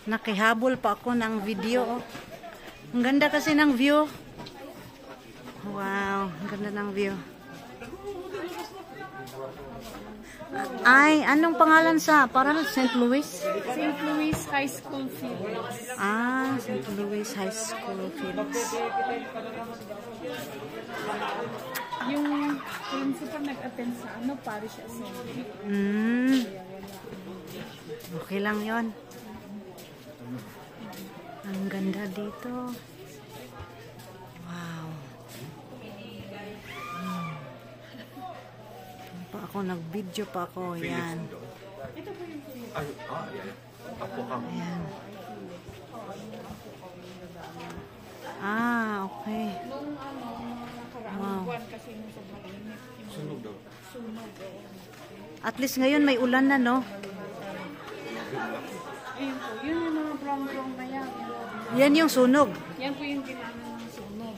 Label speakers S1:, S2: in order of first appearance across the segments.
S1: Nakihabol pa ako ng video. Oh. Ang ganda kasi ng view. Wow, ang ganda ng view. Ay, anong pangalan sa parang St. Louis?
S2: St. Louis High School Fields.
S1: Ah, St. Louis High School Fields.
S2: Yung principal nag-attend sa parish assembly.
S1: Okay lang yon. Ang ganda dito. Wow. Pa ako, nag-video pa ako. Yan. Ayan. Ah, okay.
S2: Nung nakaraang buwan kasi nung sobrang init. Sunog daw. Sunog.
S1: At least ngayon may ulan na, no?
S2: Ayun po. Yun yung mga brown na yan.
S1: Yan yung sunog.
S2: Yan po yung ginamit ng sunog.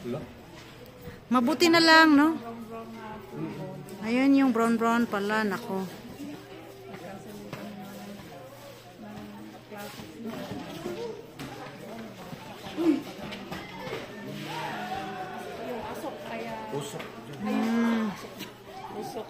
S1: Mabuti na lang, no?
S2: Brown na po.
S1: Ayun yung brown pala. Nako.
S2: Yung asok kaya...
S3: Usok.
S2: Usok.